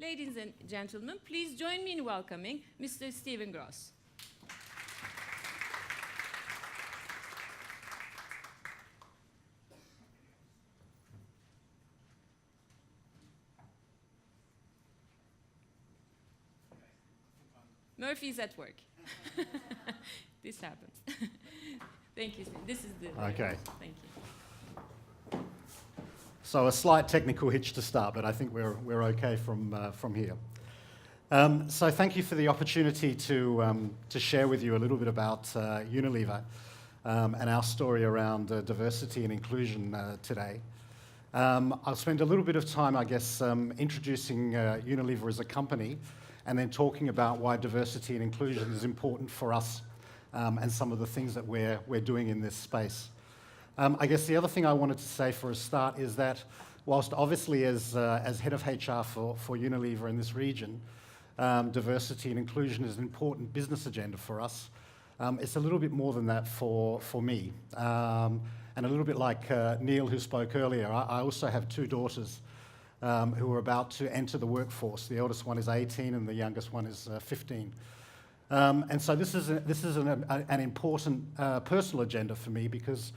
Ladies and gentlemen, please join me in welcoming Mr. Stephen Gross. Murphy's at work. This happens. Thank you, Steve. This is the... Okay. Thank you. So a slight technical hitch to start, but I think we're okay from here. So thank you for the opportunity to share with you a little bit about Unilever and our story around diversity and inclusion today. I'll spend a little bit of time, I guess, introducing Unilever as a company, and then talking about why diversity and inclusion is important for us and some of the things that we're doing in this space. I guess the other thing I wanted to say for a start is that whilst obviously as head of HR for Unilever in this region, diversity and inclusion is an important business agenda for us, it's a little bit more than that for me. And a little bit like Neil, who spoke earlier, I also have two daughters who are about to enter the workforce. The eldest one is 18 and the youngest one is 15. And so this is an important personal agenda for me because,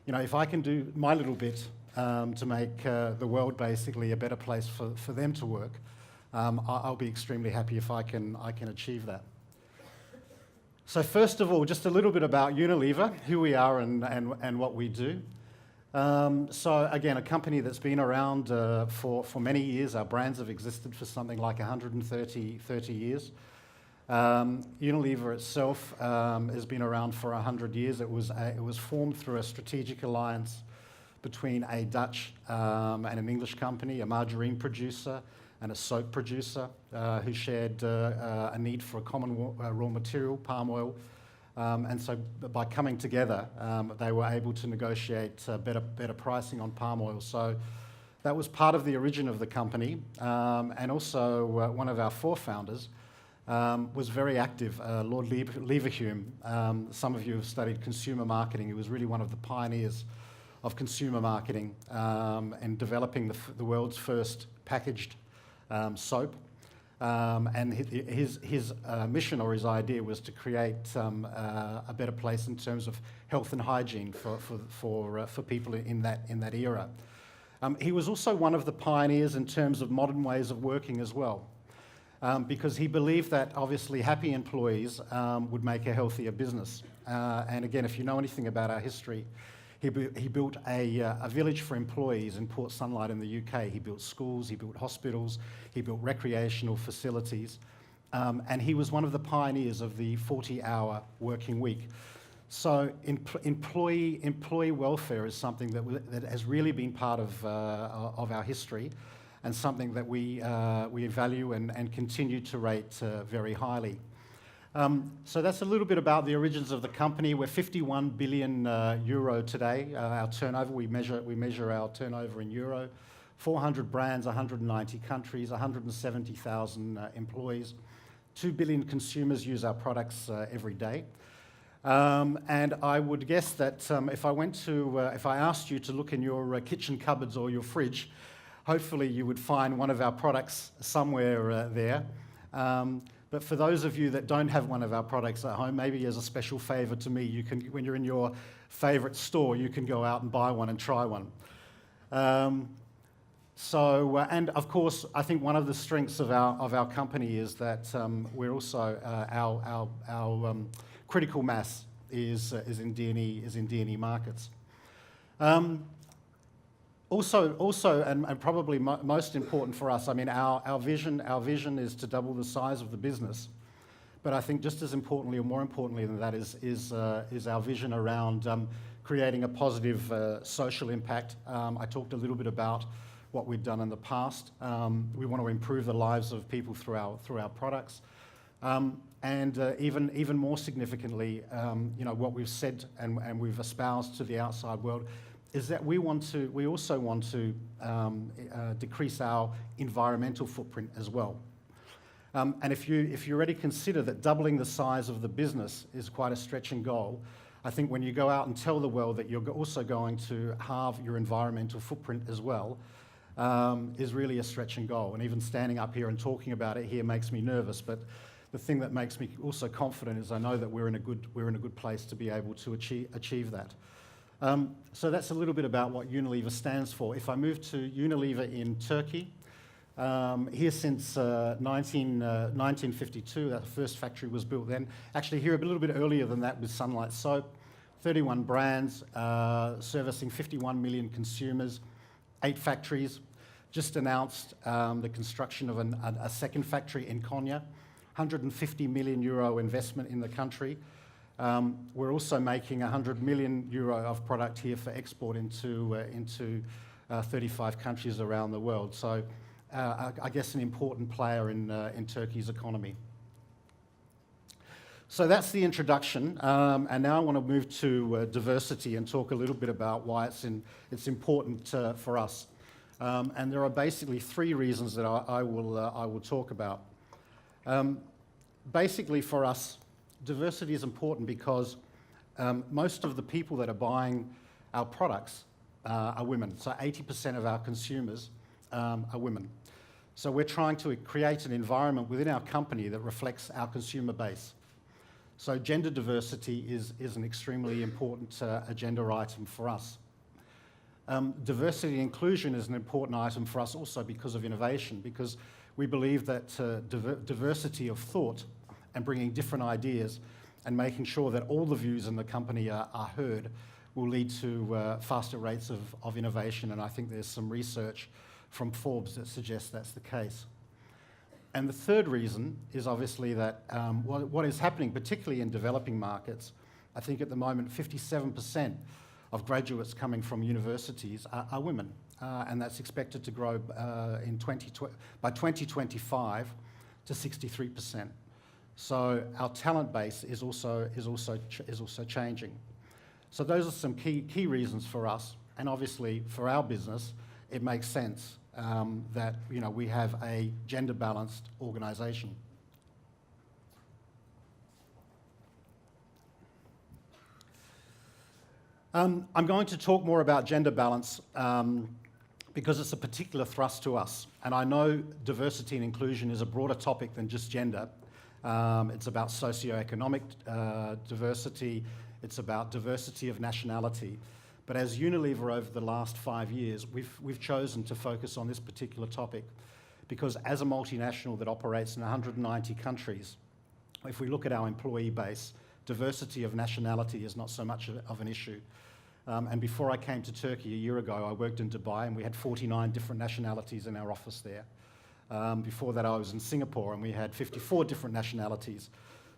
you know, if I can do my little bit to make the world basically a better place for them to work, I'll be extremely happy if I can achieve that. So first of all, just a little bit about Unilever, who we are and what we do. So again, a company that's been around for many years. Our brands have existed for something like 130 years. Unilever itself has been around for 100 years. It was formed through a strategic alliance between a Dutch and an English company, a margarine producer and a soap producer, who shared a need for a common raw material, palm oil. And so by coming together, they were able to negotiate better pricing on palm oil. So that was part of the origin of the company. And also one of our four founders was very active, Lord Leverhulme. Some of you have studied consumer marketing. He was really one of the pioneers of consumer marketing and developing the world's first packaged soap. And his mission or his idea was to create a better place in terms of health and hygiene for people in that era. He was also one of the pioneers in terms of modern ways of working as well, because he believed that obviously happy employees would make a healthier business. And again, if you know anything about our history, he built a village for employees in Port Sunlight in the UK. He built schools, he built hospitals, he built recreational facilities, and he was one of the pioneers of the 40-hour working week. So employee welfare is something that has really been part of our history, and something that we value and continue to rate very highly. So that's a little bit about the origins of the company. We're 51 billion euro today. Our turnover, we measure our turnover in euro. 400 brands, 190 countries, 170,000 employees. 2 billion consumers use our products every day. And I would guess that if I asked you to look in your kitchen cupboards or your fridge, hopefully you would find one of our products somewhere there. But for those of you that don't have one of our products at home, maybe as a special favour to me, you can, when you're in your favourite store, you can go out and buy one and try one. And of course, I think one of the strengths of our company is that we're also our critical mass is in D&E markets. Also, and probably most important for us, I mean, our vision is to double the size of the business. But I think just as importantly, or more importantly than that, is our vision around creating a positive social impact. I talked a little bit about what we've done in the past. We want to improve the lives of people through our products. And even more significantly, you know, what we've said and we've espoused to the outside world is that we also want to decrease our environmental footprint as well. And if you already consider that doubling the size of the business is quite a stretching goal, I think when you go out and tell the world that you're also going to halve your environmental footprint as well, is really a stretching goal. And even standing up here and talking about it here makes me nervous. But the thing that makes me also confident is I know that we're in a good place to be able to achieve that. So that's a little bit about what Unilever stands for. If I move to Unilever in Turkey, here since 1952, that first factory was built then. Actually here a little bit earlier than that with Sunlight Soap, 31 brands, servicing 51 million consumers, 8 factories. Just announced the construction of a second factory in Konya, 150 million euro investment in the country. We're also making 100 million euro of product here for export into 35 countries around the world. So I guess an important player in Turkey's economy. So that's the introduction, and now I want to move to diversity and talk a little bit about why it's important for us. And there are basically 3 reasons that I will talk about. Basically for us, diversity is important because most of the people that are buying our products are women. So 80% of our consumers are women. So we're trying to create an environment within our company that reflects our consumer base. So gender diversity is an extremely important agenda item for us. Diversity and inclusion is an important item for us also because of innovation, because we believe that diversity of thought and bringing different ideas and making sure that all the views in the company are heard will lead to faster rates of innovation, and I think there's some research from Forbes that suggests that's the case. And the third reason is obviously that what is happening, particularly in developing markets, I think at the moment 57% of graduates coming from universities are women, and that's expected to grow by 2025 to 63%. So our talent base is also changing. So those are some key reasons for us, and obviously for our business, it makes sense that we have a gender-balanced organisation. I'm going to talk more about gender balance because it's a particular thrust to us, and I know diversity and inclusion is a broader topic than just gender. It's about socio-economic diversity, it's about diversity of nationality. But as Unilever over the last 5 years, we've chosen to focus on this particular topic because as a multinational that operates in 190 countries, if we look at our employee base, diversity of nationality is not so much of an issue. And before I came to Turkey a year ago, I worked in Dubai and we had 49 different nationalities in our office there. Before that I was in Singapore and we had 54 different nationalities.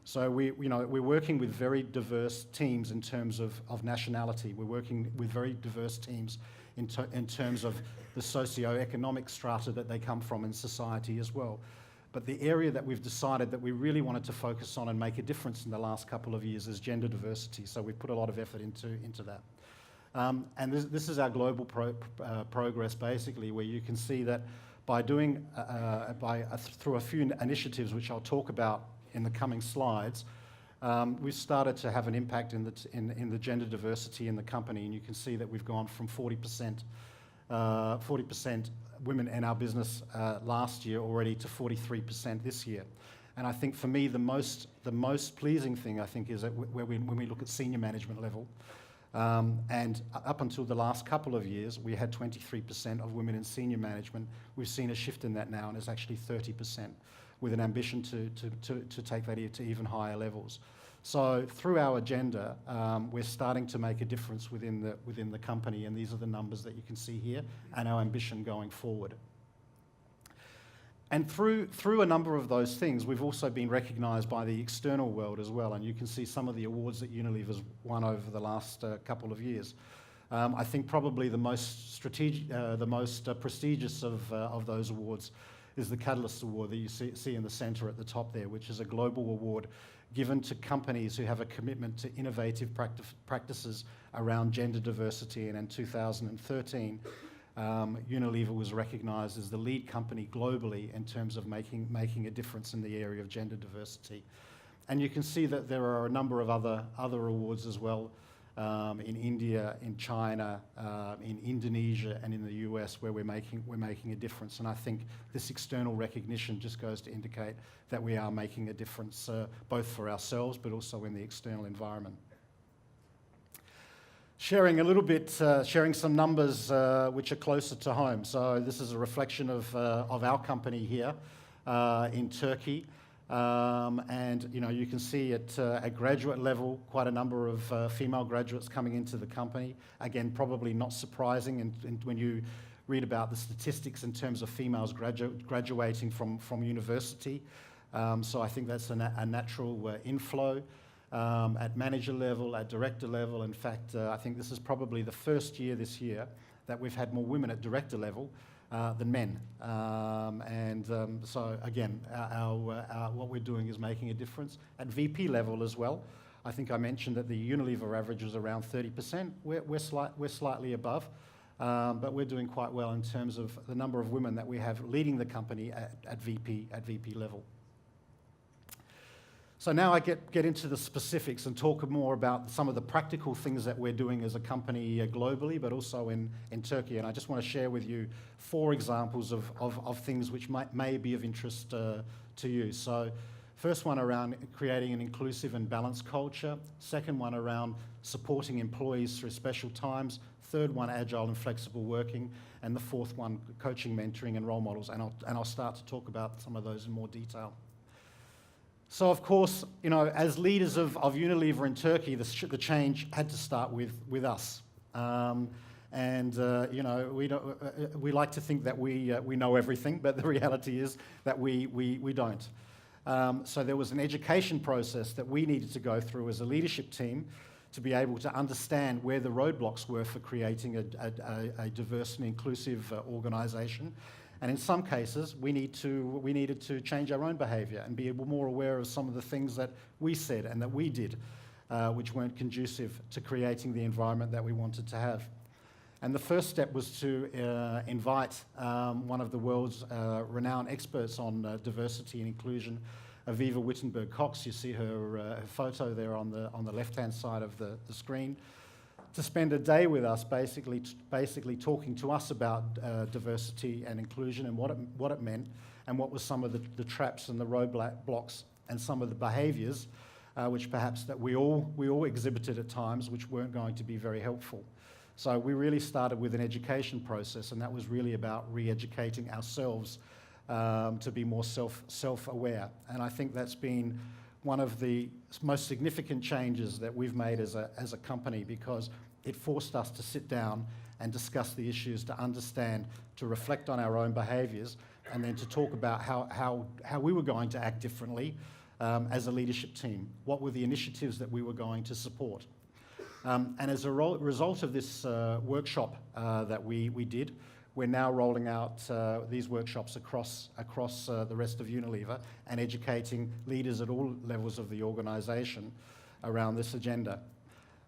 So we're working with very diverse teams in terms of nationality. We're working with very diverse teams in terms of the socio-economic strata that they come from in society as well. But the area that we've decided that we really wanted to focus on and make a difference in the last couple of years is gender diversity. So we've put a lot of effort into that. And this is our global progress basically, where you can see that by doing, through a few initiatives which I'll talk about in the coming slides, we've started to have an impact in the gender diversity in the company, and you can see that we've gone from 40% women in our business last year already to 43% this year. And I think for me the most pleasing thing I think is that when we look at senior management level, and up until the last couple of years we had 23% of women in senior management. We've seen a shift in that now, and it's actually 30%. With an ambition to take that to even higher levels. So through our agenda, we're starting to make a difference within the company, and these are the numbers that you can see here, and our ambition going forward. And through a number of those things, we've also been recognised by the external world as well, and you can see some of the awards that Unilever's won over the last couple of years. I think probably the most prestigious of those awards is the Catalyst Award that you see in the centre at the top there, which is a global award given to companies who have a commitment to innovative practices around gender diversity. And in 2013, Unilever was recognised as the lead company globally in terms of making a difference in the area of gender diversity. And you can see that there are a number of other awards as well in India, in China, in Indonesia, and in the US, where we're making a difference. And I think this external recognition just goes to indicate that we are making a difference, both for ourselves, but also in the external environment. Sharing a little bit, sharing some numbers which are closer to home. So this is a reflection of our company here in Turkey. And you can see at graduate level quite a number of female graduates coming into the company. Again, probably not surprising and when you read about the statistics in terms of females graduating from university. So I think that's a natural inflow. At manager level, at director level. In fact, I think this is probably the first year this year that we've had more women at director level than men. So again, what we're doing is making a difference. At VP level as well, I think I mentioned that the Unilever average was around 30%. We're slightly above, but we're doing quite well in terms of the number of women that we have leading the company at VP level. So now I get into the specifics and talk more about some of the practical things that we're doing as a company globally, but also in Turkey. And I just want to share with you 4 examples of things which may be of interest to you. So first one around creating an inclusive and balanced culture. Second one around supporting employees through special times. Third one, agile and flexible working. And the fourth one, coaching, mentoring, and role models. And I'll start to talk about some of those in more detail. So of course, as leaders of Unilever in Turkey, the change had to start with us. We like to think that we know everything, but the reality is that we don't. So there was an education process that we needed to go through as a leadership team to be able to understand where the roadblocks were for creating a diverse and inclusive organisation. And in some cases, we needed to change our own behaviour and be more aware of some of the things that we said and that we did, which weren't conducive to creating the environment that we wanted to have. And the first step was to invite one of the world's renowned experts on diversity and inclusion, Aviva Wittenberg-Cox. You see her photo there on the left-hand side of the screen, to spend a day with us, basically talking to us about diversity and inclusion and what it meant, and what were some of the traps and the roadblocks and some of the behaviours which perhaps that we all exhibited at times, which weren't going to be very helpful. So we really started with an education process, and that was really about re-educating ourselves to be more self-aware. And I think that's been one of the most significant changes that we've made as a company, because it forced us to sit down and discuss the issues, to understand, to reflect on our own behaviours, and then to talk about how we were going to act differently as a leadership team. What were the initiatives that we were going to support? And as a result of this workshop that we did, we're now rolling out these workshops across the rest of Unilever and educating leaders at all levels of the organisation around this agenda.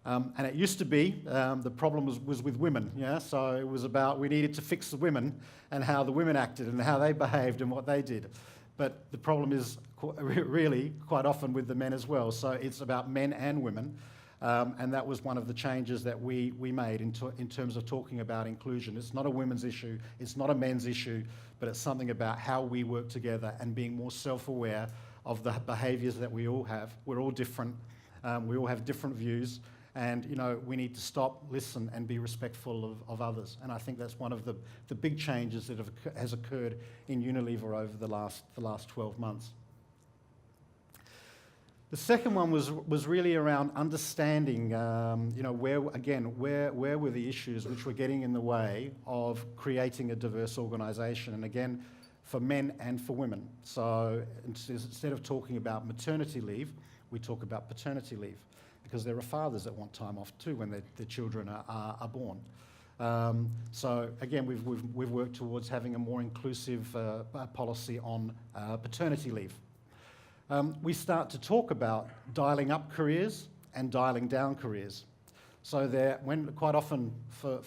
And it used to be the problem was with women, yeah? So it was about we needed to fix the women and how the women acted and how they behaved and what they did. But the problem is really quite often with the men as well. So it's about men and women. And that was one of the changes that we made in terms of talking about inclusion. It's not a women's issue, it's not a men's issue, but it's something about how we work together and being more self-aware of the behaviours that we all have. We're all different, we all have different views, and we need to stop, listen, and be respectful of others. And I think that's one of the big changes that has occurred in Unilever over the last 12 months. The second one was really around understanding, where were the issues which were getting in the way of creating a diverse organisation, and again, for men and for women. So instead of talking about maternity leave, we talk about paternity leave, because there are fathers that want time off too when their children are born. So again, we've worked towards having a more inclusive policy on paternity leave. We start to talk about dialing up careers and dialing down careers. So quite often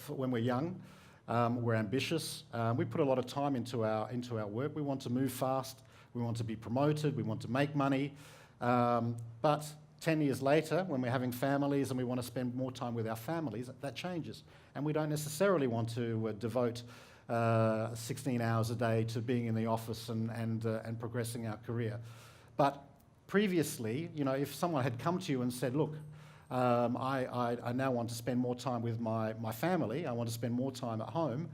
when we're young, we're ambitious. We put a lot of time into our work. We want to move fast. We want to be promoted. We want to make money. But 10 years later, when we're having families and we want to spend more time with our families, that changes. And we don't necessarily want to devote 16 hours a day to being in the office and progressing our career. But previously, if someone had come to you and said, look, I now want to spend more time with my family, I want to spend more time at home,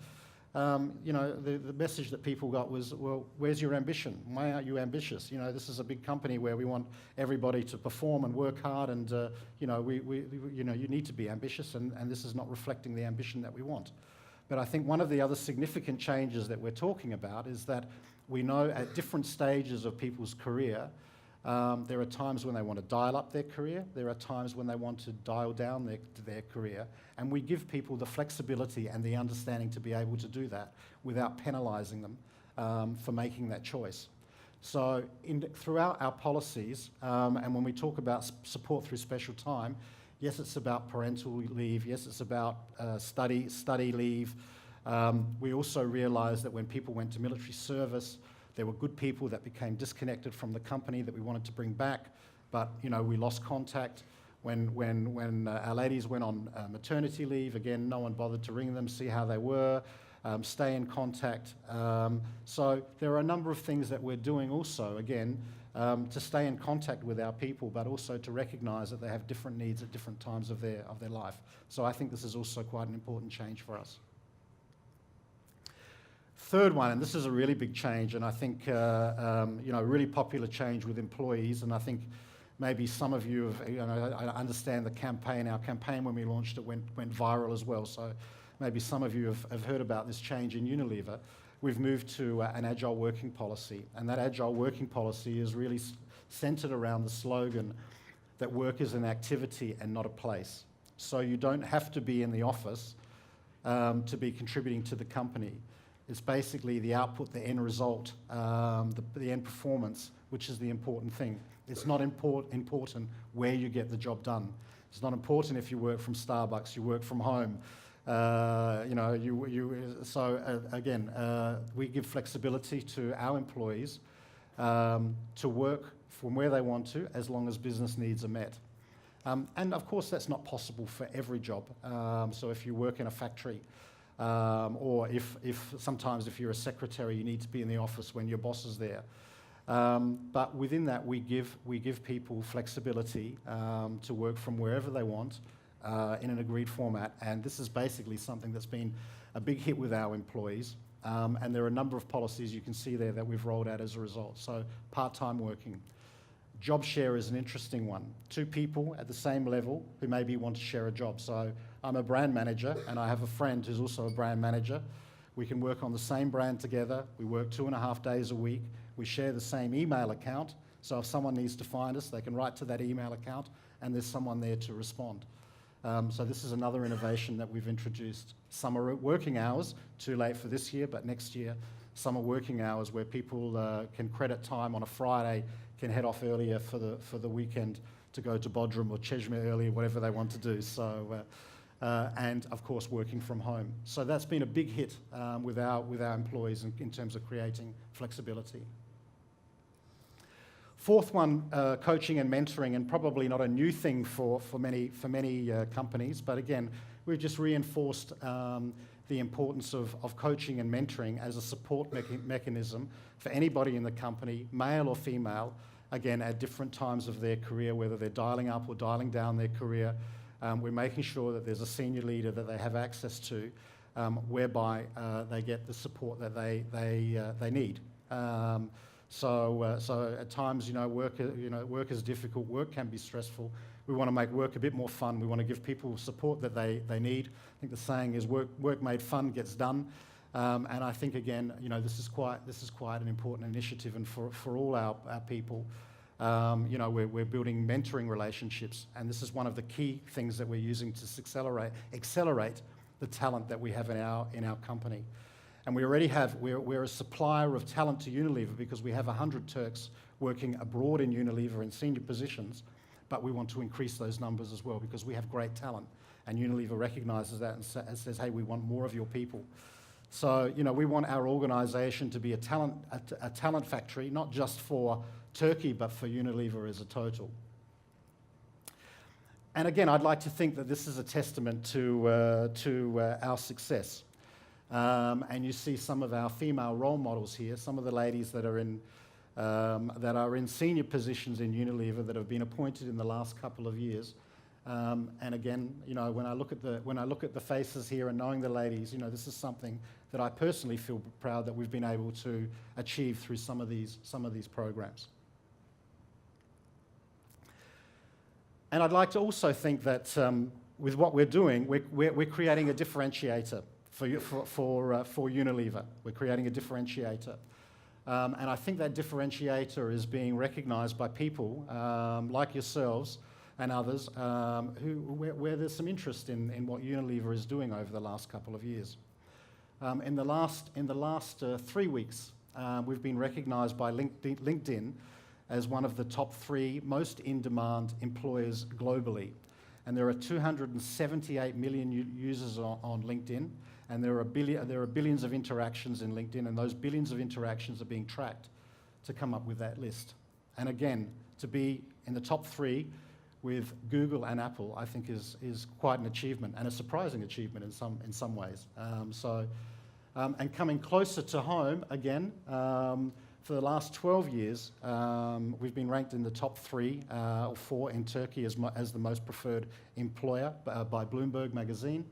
the message that people got was, well, where's your ambition? Why aren't you ambitious? This is a big company where we want everybody to perform and work hard, and you need to be ambitious, and this is not reflecting the ambition that we want. But I think one of the other significant changes that we're talking about is that we know at different stages of people's career, there are times when they want to dial up their career, there are times when they want to dial down their career, and we give people the flexibility and the understanding to be able to do that without penalising them for making that choice. So throughout our policies, and when we talk about support through special time, yes, it's about parental leave, yes, it's about study leave. We also realised that when people went to military service, there were good people that became disconnected from the company that we wanted to bring back, but we lost contact. When our ladies went on maternity leave, again, no one bothered to ring them, see how they were, stay in contact. So there are a number of things that we're doing also, again, to stay in contact with our people, but also to recognise that they have different needs at different times of their life. So I think this is also quite an important change for us. Third one, and this is a really big change, and I think a really popular change with employees, and I think maybe some of you have, I understand the campaign. Our campaign when we launched it went viral as well, so maybe some of you have heard about this change in Unilever. We've moved to an agile working policy, and that agile working policy is really centred around the slogan that work is an activity and not a place. So you don't have to be in the office to be contributing to the company. It's basically the output, the end result, the end performance, which is the important thing. It's not important where you get the job done. It's not important if you work from Starbucks, you work from home. We give flexibility to our employees to work from where they want to, as long as business needs are met. And of course, that's not possible for every job. So if you work in a factory, or sometimes if you're a secretary, you need to be in the office when your boss is there. But within that, we give people flexibility to work from wherever they want in an agreed format. And this is basically something that's been a big hit with our employees. And there are a number of policies you can see there that we've rolled out as a result. So part-time working. Job share is an interesting one. Two people at the same level who maybe want to share a job. So I'm a brand manager and I have a friend who's also a brand manager. We can work on the same brand together. We work 2.5 days a week. We share the same email account. So if someone needs to find us, they can write to that email account and there's someone there to respond. So this is another innovation that we've introduced. Summer working hours, too late for this year, but next year, summer working hours where people can credit time on a Friday, can head off earlier for the weekend to go to Bodrum or Cheshire earlier, whatever they want to do. So, and of course, working from home. So that's been a big hit with our employees in terms of creating flexibility. Fourth one, coaching and mentoring, and probably not a new thing for many companies, but again, we've just reinforced the importance of coaching and mentoring as a support mechanism for anybody in the company, male or female, again, at different times of their career, whether they're dialing up or dialing down their career. We're making sure that there's a senior leader that they have access to, whereby they get the support that they need. So at times, work is difficult. Work can be stressful. We want to make work a bit more fun. We want to give people support that they need. I think the saying is work made fun gets done. And I think again, this is quite an important initiative, and for all our people, we're building mentoring relationships, and this is one of the key things that we're using to accelerate the talent that we have in our company. And we already have, we're a supplier of talent to Unilever because we have 100 Turks working abroad in Unilever in senior positions, but we want to increase those numbers as well because we have great talent. And Unilever recognises that and says, hey, we want more of your people. So, we want our organisation to be a talent factory, not just for Turkey, but for Unilever as a total. And again, I'd like to think that this is a testament to our success. And you see some of our female role models here, some of the ladies that are in senior positions in Unilever that have been appointed in the last couple of years. And again, you know, when I look at the faces here and knowing the ladies, you know, this is something that I personally feel proud that we've been able to achieve through some of these programs. And I'd like to also think that with what we're doing, we're creating a differentiator for Unilever. We're creating a differentiator. And I think that differentiator is being recognised by people like yourselves and others where there's some interest in what Unilever is doing over the last couple of years. In the last 3 weeks, we've been recognised by LinkedIn as one of the top 3 most in-demand employers globally. And there are 278 million users on LinkedIn, and there are billions of interactions in LinkedIn, and those billions of interactions are being tracked to come up with that list. And again, to be in the top 3 with Google and Apple, I think is quite an achievement, and a surprising achievement in some ways. And coming closer to home, again, for the last 12 years, we've been ranked in the top 3 or 4 in Turkey as the most preferred employer by Bloomberg magazine.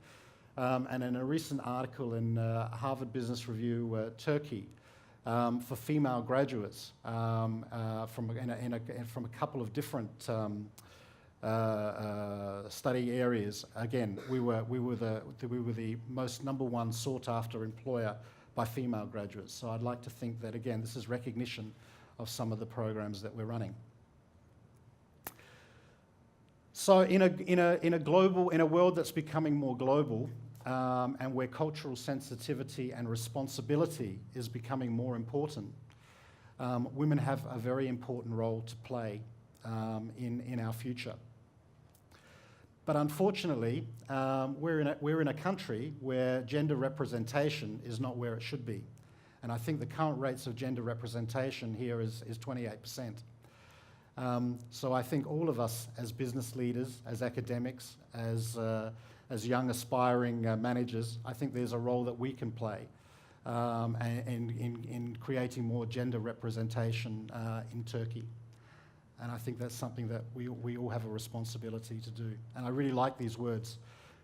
And in a recent article in Harvard Business Review, Turkey, for female graduates from a couple of different study areas. Again, we were the most #1 sought after employer by female graduates. So I'd like to think that, again, this is recognition of some of the programs that we're running. So in a world that's becoming more global, and where cultural sensitivity and responsibility is becoming more important, women have a very important role to play in our future. But unfortunately, we're in a country where gender representation is not where it should be. And I think the current rates of gender representation here is 28%. So I think all of us as business leaders, as academics, as young aspiring managers, I think there's a role that we can play in creating more gender representation in Turkey. And I think that's something that we all have a responsibility to do. And I really like these words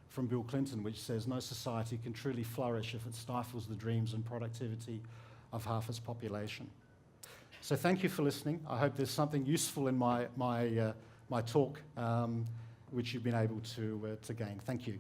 from Bill Clinton, which says, "No society can truly flourish if it stifles the dreams and productivity of half its population." So thank you for listening. I hope there's something useful in my talk which you've been able to gain. Thank you.